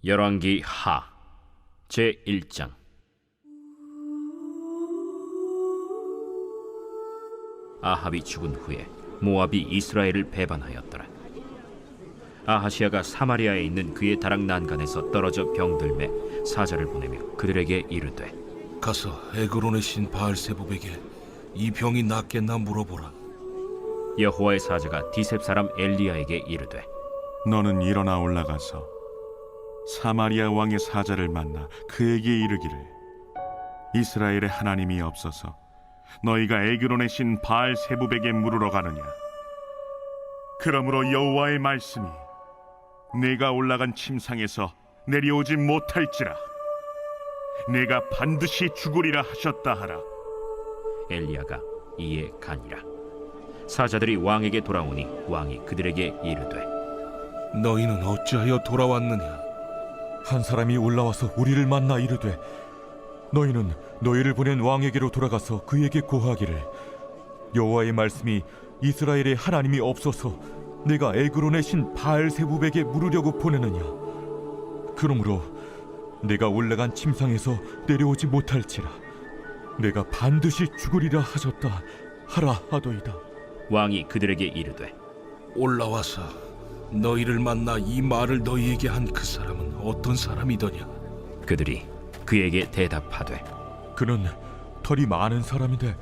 열왕기 하 제1장. 아합이 죽은 후에 모압이 이스라엘을 배반하였더라. 아하시아가 사마리아에 있는 그의 다락 난간에서 떨어져 병들매 사자를 보내며 그들에게 이르되, 가서 에그론의 신 바알세불에게 이 병이 낫겠나 물어보라. 여호와의 사자가 디셉 사람 엘리야에게 이르되, 너는 일어나 올라가서 사마리아 왕의 사자를 만나 그에게 이르기를, 이스라엘의 하나님이 없어서 너희가 에그론의 신 바알세불에게 물으러 가느냐? 그러므로 여호와의 말씀이 내가 올라간 침상에서 내려오지 못할지라 내가 반드시 죽으리라 하셨다 하라. 엘리야가 이에 가니라. 사자들이 왕에게 돌아오니 왕이 그들에게 이르되, 너희는 어찌하여 돌아왔느냐? 한 사람이 올라와서 우리를 만나 이르되, 너희는 너희를 보낸 왕에게로 돌아가서 그에게 고하기를, 여호와의 말씀이 이스라엘의 하나님이 없어서 내가 에그론의 신 바알세불에게 물으려고 보내느냐? 그러므로 내가 올라간 침상에서 내려오지 못할지라 내가 반드시 죽으리라 하셨다 하라 하도이다. 왕이 그들에게 이르되, 올라와서 너희를 만나 이 말을 너희에게 한 그 사람은 어떤 사람이더냐? 그들이 그에게 대답하되, 그는 털이 많은 사람인데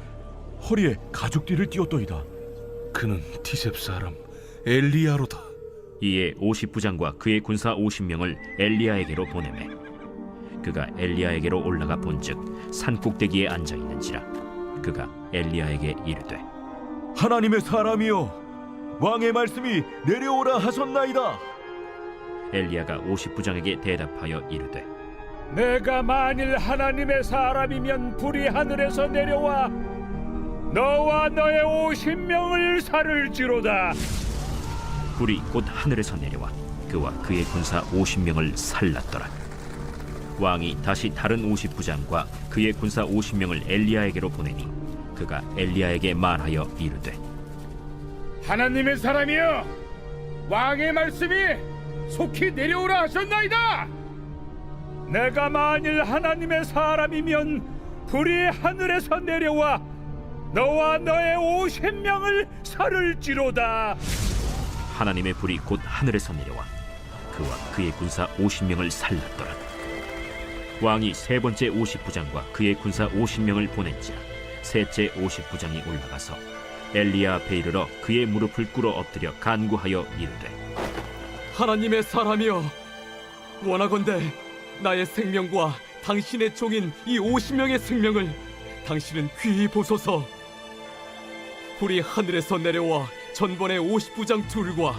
허리에 가죽띠를 띠었도이다. 그는 디셉 사람 엘리야로다. 이에 50부장과 그의 군사 50명을 엘리야에게로 보내매 그가 엘리야에게로 올라가 본즉 산 꼭대기에 앉아 있는지라. 그가 엘리야에게 이르되, 하나님의 사람이여, 왕의 말씀이 내려오라 하셨나이다. 엘리야가 50부장에게 대답하여 이르되, 내가 만일 하나님의 사람이면 불이 하늘에서 내려와 너와 너의 50명을 살을지로다. 불이 곧 하늘에서 내려와 그와 그의 군사 50명을 살랐더라. 왕이 다시 다른 50부장과 그의 군사 50명을 엘리야에게로 보내니 그가 엘리야에게 말하여 이르되, 하나님의 사람이여, 왕의 말씀이 속히 내려오라 하셨나이다. 내가 만일 하나님의 사람이면 불이 하늘에서 내려와 너와 너의 50명을 살을지로다. 하나님의 불이 곧 하늘에서 내려와 그와 그의 군사 50명을 살랐더라. 왕이 세 번째 50부장과 그의 군사 50명을 보낸지라. 셋째 50부장이 올라가서 엘리야 앞에 이르러 그의 무릎을 꿇어 엎드려 간구하여 이르되, 하나님의 사람이여, 원하건대 나의 생명과 당신의 종인 이 50명의 생명을 당신은 귀히 보소서. 불이 하늘에서 내려와 전번에 50부장 둘과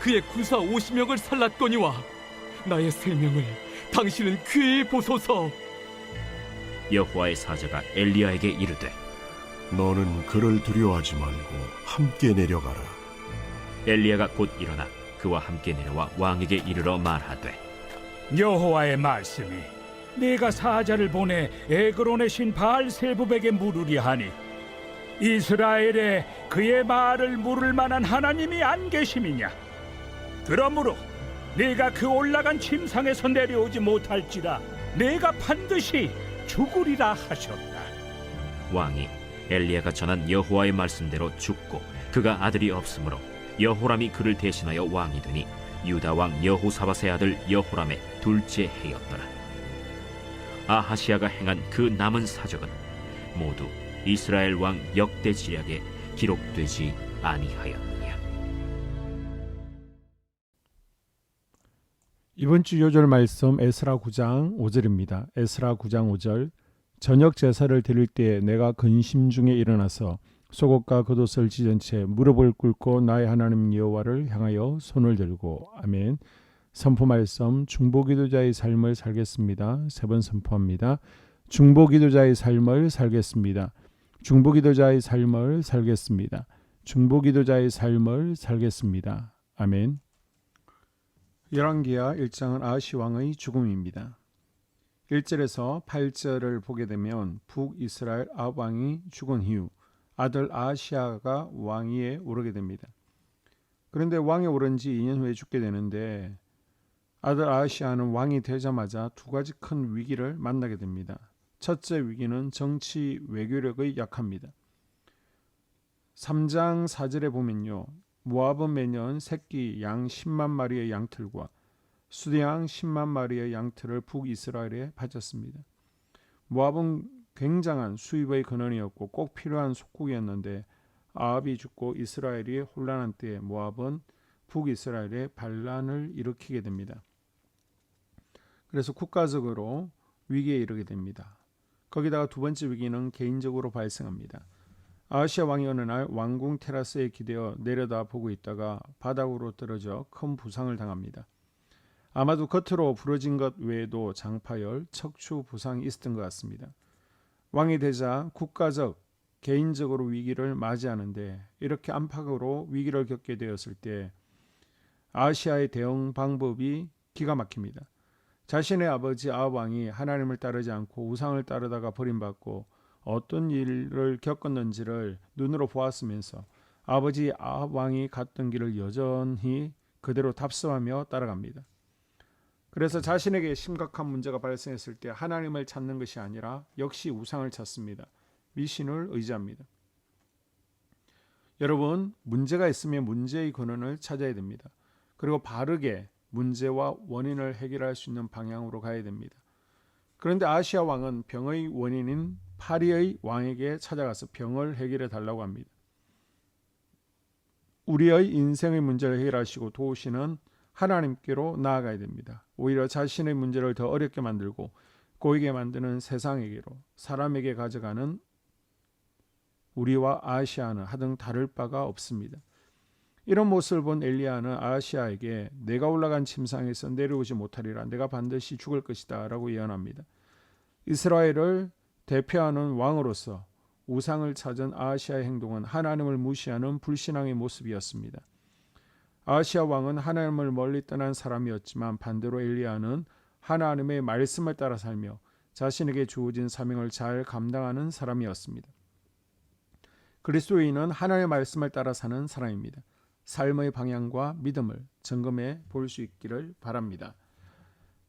그의 군사 50명을 살랐거니와 나의 생명을 당신은 귀히 보소서. 여호와의 사자가 엘리야에게 이르되, 너는 그를 두려워하지 말고 함께 내려가라. 엘리야가 곧 일어나 그와 함께 내려와 왕에게 이르러 말하되, 여호와의 말씀이 네가 사자를 보내 에그론의 신 바알세불에게 물으리 하니 이스라엘에 그의 말을 물을 만한 하나님이 안 계심이냐? 그러므로 네가 그 올라간 침상에서 내려오지 못할지라 네가 반드시 죽으리라 하셨다. 왕이 엘리야가 전한 여호와의 말씀대로 죽고 그가 아들이 없으므로 여호람이 그를 대신하여 왕이 되니 유다 왕 여호사밧의 아들 여호람의 둘째 해였더라. 아하시아가 행한 그 남은 사적은 모두 이스라엘 왕 역대 지략에 기록되지 아니하였느냐. 이번 주 요절 말씀 에스라 9장 5절입니다. 에스라 9장 5절. 저녁 제사를 드릴 때에 내가 근심 중에 일어나서 속옷과 겉옷을 찢은 채 무릎을 꿇고 나의 하나님 여호와를 향하여 손을 들고. 아멘. 선포 말씀, 중보기도자의 삶을 살겠습니다. 세 번 선포합니다. 중보기도자의 삶을 살겠습니다. 중보기도자의 삶을 살겠습니다. 중보기도자의 삶을 살겠습니다. 아멘. 열왕기하 1장은 아하시 왕의 죽음입니다. 1절에서 8절을 보게 되면 북이스라엘 아합 왕이 죽은 이후 아들 아하시아가 왕위에 오르게 됩니다. 그런데 왕에 오른 지 2년 후에 죽게 되는데 아들 아하시아는 왕이 되자마자 두 가지 큰 위기를 만나게 됩니다. 첫째 위기는 정치 외교력의 약합니다. 3장 4절에 보면요. 모압은 매년 새끼 양 10만 마리의 양틀과 수양 10만 마리의 양틀을 북이스라엘에 바쳤습니다. 모압은 굉장한 수입의 근원이었고 꼭 필요한 속국이었는데 아합이 죽고 이스라엘이 혼란한 때에 모압은 북이스라엘에 반란을 일으키게 됩니다. 그래서 국가적으로 위기에 이르게 됩니다. 거기다가 두 번째 위기는 개인적으로 발생합니다. 아하시아 왕이 어느 날 왕궁 테라스에 기대어 내려다보고 있다가 바닥으로 떨어져 큰 부상을 당합니다. 아마도 겉으로 부러진 것 외에도 장파열, 척추 부상이 있었던 것 같습니다. 왕이 되자 국가적, 개인적으로 위기를 맞이하는데 이렇게 안팎으로 위기를 겪게 되었을 때 아하시아의 대응 방법이 기가 막힙니다. 자신의 아버지 아합 왕이 하나님을 따르지 않고 우상을 따르다가 버림받고 어떤 일을 겪었는지를 눈으로 보았으면서 아버지 아합 왕이 갔던 길을 여전히 그대로 답습하며 따라갑니다. 그래서 자신에게 심각한 문제가 발생했을 때 하나님을 찾는 것이 아니라 역시 우상을 찾습니다. 미신을 의지합니다. 여러분, 문제가 있으면 문제의 근원을 찾아야 됩니다. 그리고 바르게 문제와 원인을 해결할 수 있는 방향으로 가야 됩니다. 그런데 아하시아 왕은 병의 원인인 파리의 왕에게 찾아가서 병을 해결해 달라고 합니다. 우리의 인생의 문제를 해결하시고 도우시는 하나님께로 나아가야 됩니다. 오히려 자신의 문제를 더 어렵게 만들고 꼬이게 만드는 세상에게로 사람에게 가져가는 우리와 아하시아는 하등 다를 바가 없습니다. 이런 모습을 본 엘리야는 아하시아에게 내가 올라간 침상에서 내려오지 못하리라. 내가 반드시 죽을 것이다 라고 예언합니다. 이스라엘을 대표하는 왕으로서 우상을 찾은 아하시아의 행동은 하나님을 무시하는 불신앙의 모습이었습니다. 아하시아 왕은 하나님을 멀리 떠난 사람이었지만 반대로 엘리야는 하나님의 말씀을 따라 살며 자신에게 주어진 사명을 잘 감당하는 사람이었습니다. 그리스도인은 하나님의 말씀을 따라 사는 사람입니다. 삶의 방향과 믿음을 점검해 볼 수 있기를 바랍니다.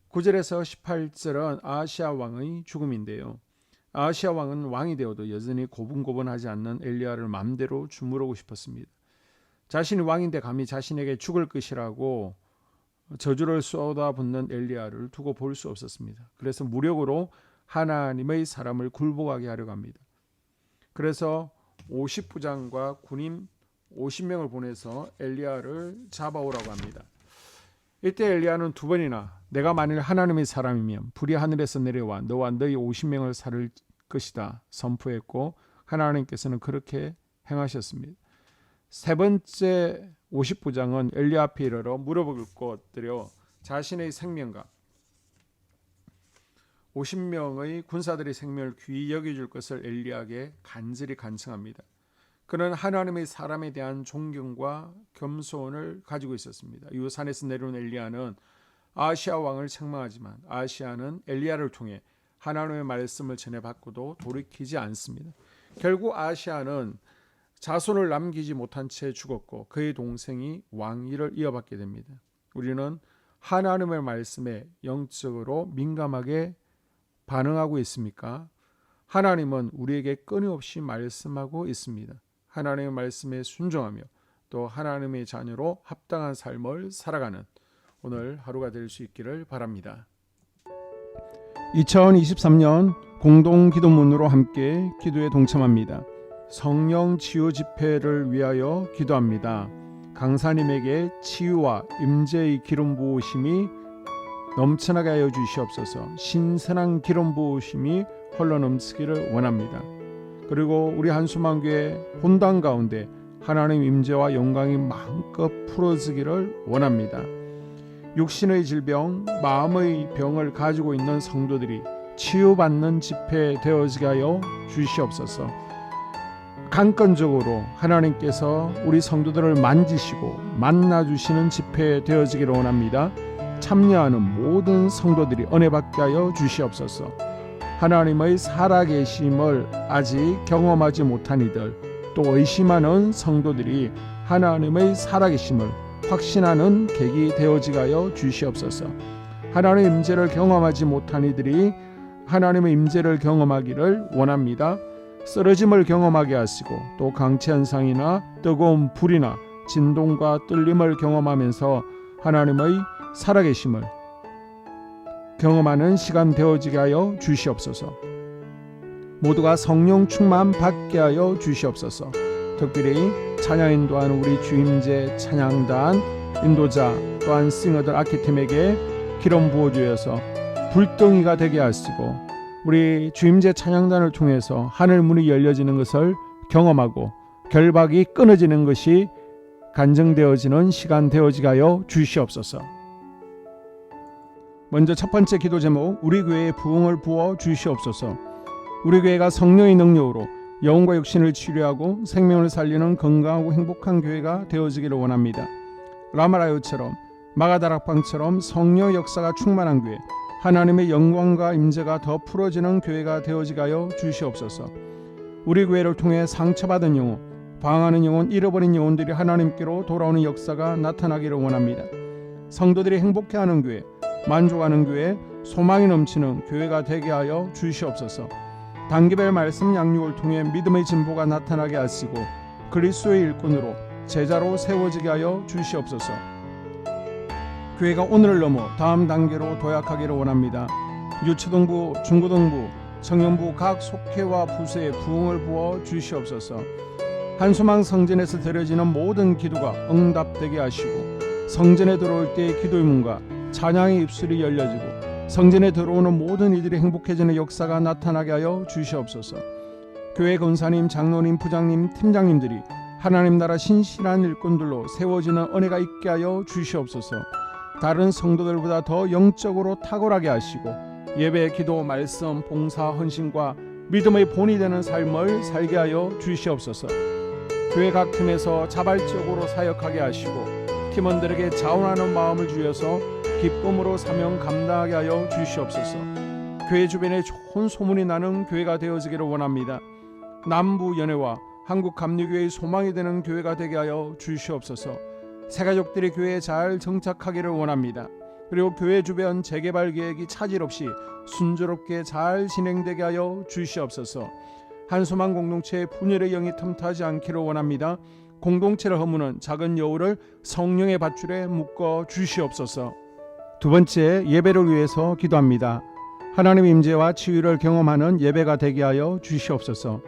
9절에서 18절은 아하시아 왕의 죽음인데요. 아하시아 왕은 왕이 되어도 여전히 고분고분하지 않는 엘리야를 마음대로 주무르고 싶었습니다. 자신이 왕인데 감히 자신에게 죽을 것이라고 저주를 쏟아붓는 엘리야를 두고 볼 수 없었습니다. 그래서 무력으로 하나님의 사람을 굴복하게 하려고 합니다. 그래서 50부장과 군인 50명을 보내서 엘리야를 잡아오라고 합니다. 이때 엘리야는 두 번이나 내가 만일 하나님의 사람이면 불이 하늘에서 내려와 너와 너희 50명을 살릴 것이다 선포했고 하나님께서는 그렇게 행하셨습니다. 세 번째 50부장은 엘리야 앞에 이르러 무릎을 꿇고 엎드려 자신의 생명과 50명의 군사들의 생명을 귀히 여겨줄 것을 엘리야에게 간절히 간청합니다. 그는 하나님의 사람에 대한 존경과 겸손을 가지고 있었습니다. 이후 산에서 내려온 엘리야는 아하시아 왕을 책망하지만 아하시아는 엘리야를 통해 하나님의 말씀을 전해받고도 돌이키지 않습니다. 결국 아하시아는 자손을 남기지 못한 채 죽었고 그의 동생이 왕위를 이어받게 됩니다. 우리는 하나님의 말씀에 영적으로 민감하게 반응하고 있습니까? 하나님은 우리에게 끊임없이 말씀하고 있습니다. 하나님의 말씀에 순종하며 또 하나님의 자녀로 합당한 삶을 살아가는 오늘 하루가 될 수 있기를 바랍니다. 2023년 공동기도문으로 함께 기도에 동참합니다. 성령 치유 집회를 위하여 기도합니다. 강사님에게 치유와 임재의 기름 부으심이 넘쳐나게 하여 주시옵소서. 신선한 기름 부으심이 홀로 넘치기를 원합니다. 그리고 우리 한수만교회 본당 가운데 하나님 임재와 영광이 마음껏 풀어지기를 원합니다. 육신의 질병, 마음의 병을 가지고 있는 성도들이 치유받는 집회 되어지게 하여 주시옵소서. 강건적으로 하나님께서 우리 성도들을 만지시고 만나주시는 집회 되어지기를 원합니다. 참여하는 모든 성도들이 은혜 받게 하여 주시옵소서. 하나님의 살아계심을 아직 경험하지 못한 이들, 또 의심하는 성도들이 하나님의 살아계심을 확신하는 계기 되어지게 하여 주시옵소서. 하나님의 임재를 경험하지 못한 이들이 하나님의 임재를 경험하기를 원합니다. 쓰러짐을 경험하게 하시고 또 강체 현상이나 뜨거운 불이나 진동과 뚫림을 경험하면서 하나님의 살아계심을 경험하는 시간 되어지게 하여 주시옵소서. 모두가 성령 충만 받게 하여 주시옵소서. 특별히 찬양 인도하는 우리 주임제 찬양단 인도자 또한 싱어들 아키팀에게 기름 부어주셔서 불덩이가 되게 하시고 우리 주임제 찬양단을 통해서 하늘 문이 열려지는 것을 경험하고 결박이 끊어지는 것이 간증되어지는 시간 되어지게 하여 주시옵소서. 먼저 첫 번째 기도 제목, 우리 교회에 부흥을 부어 주시옵소서. 우리 교회가 성령의 능력으로 영혼과 육신을 치료하고 생명을 살리는 건강하고 행복한 교회가 되어지기를 원합니다. 라마라요처럼 마가다락방처럼 성령 역사가 충만한 교회, 하나님의 영광과 임재가 더 풀어지는 교회가 되어지게 하여 주시옵소서. 우리 교회를 통해 상처받은 영혼, 방황하는 영혼, 잃어버린 영혼들이 하나님께로 돌아오는 역사가 나타나기를 원합니다. 성도들이 행복해하는 교회, 만족하는 교회, 소망이 넘치는 교회가 되게 하여 주시옵소서. 단기별 말씀 양육을 통해 믿음의 진보가 나타나게 하시고 그리스도의 일꾼으로 제자로 세워지게 하여 주시옵소서. 교회가 오늘을 넘어 다음 단계로 도약하기를 원합니다. 유초등부, 중고등부, 청년부 각 속회와 부서에 부흥을 부어 주시옵소서. 한수망 성전에서 드려지는 모든 기도가 응답되게 하시고 성전에 들어올 때의 기도의 문과 찬양의 입술이 열려지고 성전에 들어오는 모든 이들이 행복해지는 역사가 나타나게 하여 주시옵소서. 교회 권사님, 장로님, 부장님, 팀장님들이 하나님 나라 신실한 일꾼들로 세워지는 은혜가 있게 하여 주시옵소서. 다른 성도들보다 더 영적으로 탁월하게 하시고 예배, 기도, 말씀, 봉사, 헌신과 믿음의 본이 되는 삶을 살게 하여 주시옵소서. 교회 각 팀에서 자발적으로 사역하게 하시고 팀원들에게 자원하는 마음을 주셔서 기쁨으로 사명 감당하게 하여 주시옵소서. 교회 주변에 좋은 소문이 나는 교회가 되어지기를 원합니다. 남부 연회와 한국 감리교회의 소망이 되는 교회가 되게 하여 주시옵소서. 새가족들이 교회에 잘 정착하기를 원합니다. 그리고 교회 주변 재개발 계획이 차질 없이 순조롭게 잘 진행되게 하여 주시옵소서. 한소망 공동체의 분열의 영이 틈타지 않기를 원합니다. 공동체를 허무는 작은 여우를 성령의 밧줄에 묶어 주시옵소서. 두 번째, 예배를 위해서 기도합니다. 하나님의 임재와 치유를 경험하는 예배가 되게 하여 주시옵소서.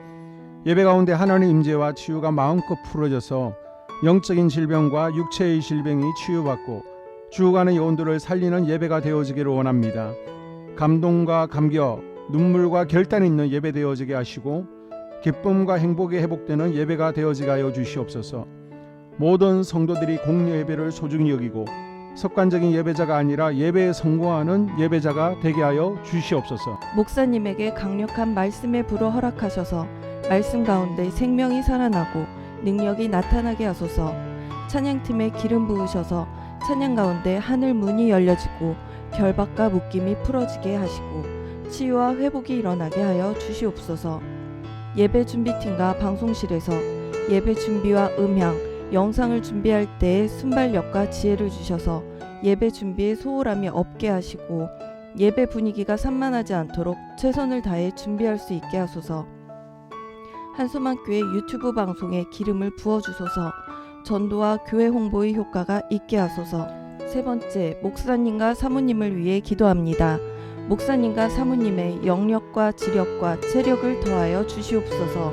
예배 가운데 하나님의 임재와 치유가 마음껏 풀어져서 영적인 질병과 육체의 질병이 치유받고 죽어가는 영혼들을 살리는 예배가 되어지기를 원합니다. 감동과 감격, 눈물과 결단이 있는 예배 되어지게 하시고 기쁨과 행복이 회복되는 예배가 되어지게 하여 주시옵소서. 모든 성도들이 공여 예배를 소중히 여기고 습관적인 예배자가 아니라 예배에 성공하는 예배자가 되게 하여 주시옵소서. 목사님에게 강력한 말씀의 불을 허락하셔서 말씀 가운데 생명이 살아나고 능력이 나타나게 하소서. 찬양팀에 기름 부으셔서 찬양 가운데 하늘 문이 열려지고 결박과 묶임이 풀어지게 하시고 치유와 회복이 일어나게 하여 주시옵소서. 예배 준비팀과 방송실에서 예배 준비와 음향, 영상을 준비할 때에 순발력과 지혜를 주셔서 예배 준비에 소홀함이 없게 하시고 예배 분위기가 산만하지 않도록 최선을 다해 준비할 수 있게 하소서. 한소망교회 유튜브 방송에 기름을 부어주소서. 전도와 교회 홍보의 효과가 있게 하소서. 세 번째, 목사님과 사모님을 위해 기도합니다. 목사님과 사모님의 영력과 지력과 체력을 더하여 주시옵소서.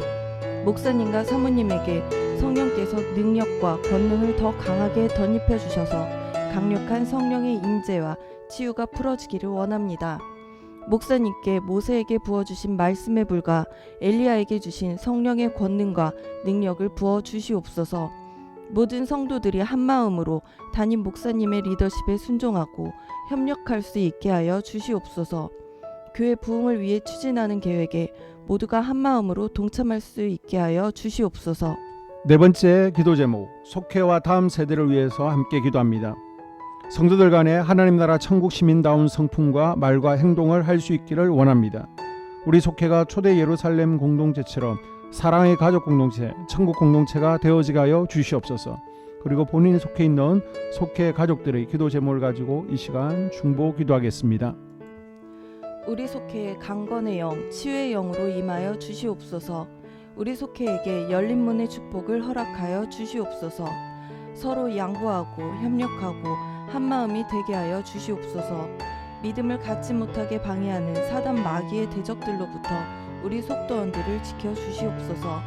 목사님과 사모님에게 성령께서 능력과 권능을 더 강하게 덧입혀 주셔서 강력한 성령의 임재와 치유가 풀어지기를 원합니다. 목사님께 모세에게 부어주신 말씀의 불과 엘리야에게 주신 성령의 권능과 능력을 부어 주시옵소서. 모든 성도들이 한마음으로 담임 목사님의 리더십에 순종하고 협력할 수 있게 하여 주시옵소서. 교회 부흥을 위해 추진하는 계획에 모두가 한마음으로 동참할 수 있게 하여 주시옵소서. 네 번째 기도 제목, 속회와 다음 세대를 위해서 함께 기도합니다. 성도들 간에 하나님 나라 천국 시민다운 성품과 말과 행동을 할 수 있기를 원합니다. 우리 속회가 초대 예루살렘 공동체처럼 사랑의 가족 공동체, 천국 공동체가 되어지게 하여 주시옵소서. 그리고 본인이 속해 있는 속해 가족들의 기도 제목을 가지고 이 시간 중보 기도하겠습니다. 우리 속해의 강건의 영, 치유의 영으로 임하여 주시옵소서. 우리 속해에게 열린 문의 축복을 허락하여 주시옵소서. 서로 양보하고 협력하고 한마음이 되게 하여 주시옵소서. 믿음을 갖지 못하게 방해하는 사단 마귀의 대적들로부터 우리 속도원들을 지켜 주시옵소서.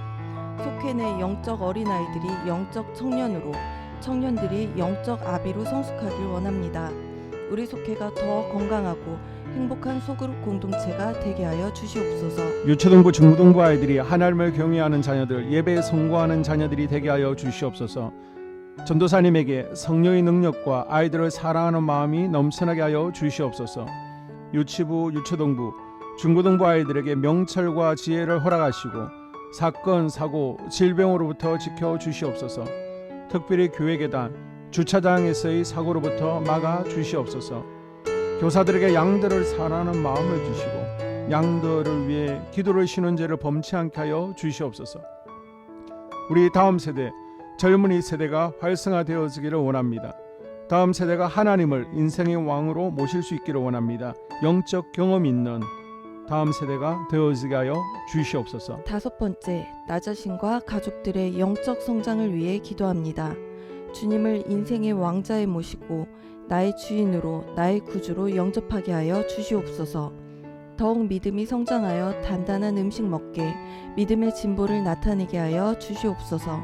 속해 내 영적 어린아이들이 영적 청년으로, 청년들이 영적 아비로 성숙하길 원합니다. 우리 속해가 더 건강하고 행복한 소그룹 공동체가 되게 하여 주시옵소서. 유초등부 중고등부 아이들이 하나님을 경외하는 자녀들, 예배에 성공하는 자녀들이 되게 하여 주시옵소서. 전도사님에게 성령의 능력과 아이들을 사랑하는 마음이 넘쳐나게 하여 주시옵소서. 유치부, 유초등부, 중고등부 아이들에게 명철과 지혜를 허락하시고 사건, 사고, 질병으로부터 지켜 주시옵소서. 특별히 교회 계단, 주차장에서의 사고로부터 막아 주시옵소서. 교사들에게 양들을 사랑하는 마음을 주시고 양들을 위해 기도를 쉬는 죄를 범치 않게 하여 주시옵소서. 우리 다음 세대, 젊은이 세대가 활성화되어지기를 원합니다. 다음 세대가 하나님을 인생의 왕으로 모실 수 있기를 원합니다. 영적 경험이 있는 다음 세대가 되어지게 하여 주시옵소서. 5번째, 나 자신과 가족들의 영적 성장을 위해 기도합니다. 주님을 인생의 왕자에 모시고 나의 주인으로, 나의 구주로 영접하게 하여 주시옵소서. 더욱 믿음이 성장하여 단단한 음식 먹게, 믿음의 진보를 나타내게 하여 주시옵소서.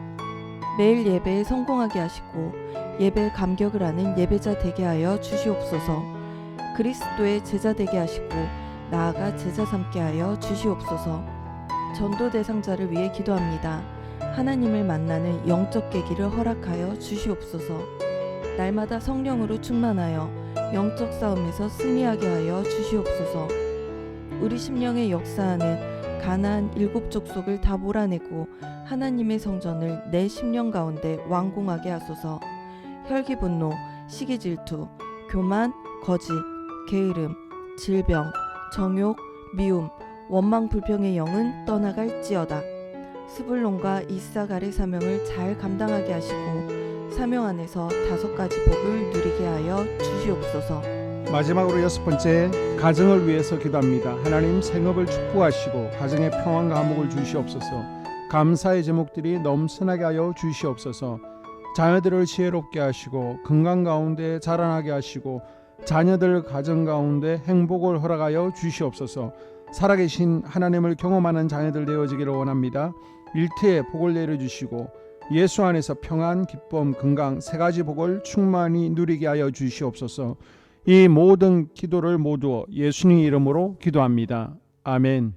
매일 예배에 성공하게 하시고 예배에 감격을 하는 예배자 되게 하여 주시옵소서. 그리스도의 제자 되게 하시고 나아가 제자 삼게 하여 주시옵소서. 전도 대상자를 위해 기도합니다. 하나님을 만나는 영적 계기를 허락하여 주시옵소서. 날마다 성령으로 충만하여 영적 싸움에서 승리하게 하여 주시옵소서. 우리 심령에 역사하는 가나안 7 족속을 다 몰아내고 하나님의 성전을 내 심령 가운데 완공하게 하소서. 혈기 분노, 시기 질투, 교만, 거짓, 게으름, 질병, 정욕, 미움, 원망 불평의 영은 떠나갈지어다. 스불론과 이사갈의 사명을 잘 감당하게 하시고 사명 안에서 5가지 복을 누리게 하여 주시옵소서. 마지막으로 6번째, 가정을 위해서 기도합니다. 하나님 생업을 축복하시고 가정에 평안과 화목을 주시옵소서. 감사의 제목들이 넘쳐나게 하여 주시옵소서. 자녀들을 지혜롭게 하시고 건강 가운데 자라나게 하시고 자녀들 가정 가운데 행복을 허락하여 주시옵소서. 살아계신 하나님을 경험하는 자녀들 되어지기를 원합니다. 일터에 복을 내려주시고 예수 안에서 평안, 기쁨, 건강 3가지 복을 충만히 누리게 하여 주시옵소서. 이 모든 기도를 모두 예수님 이름으로 기도합니다. 아멘.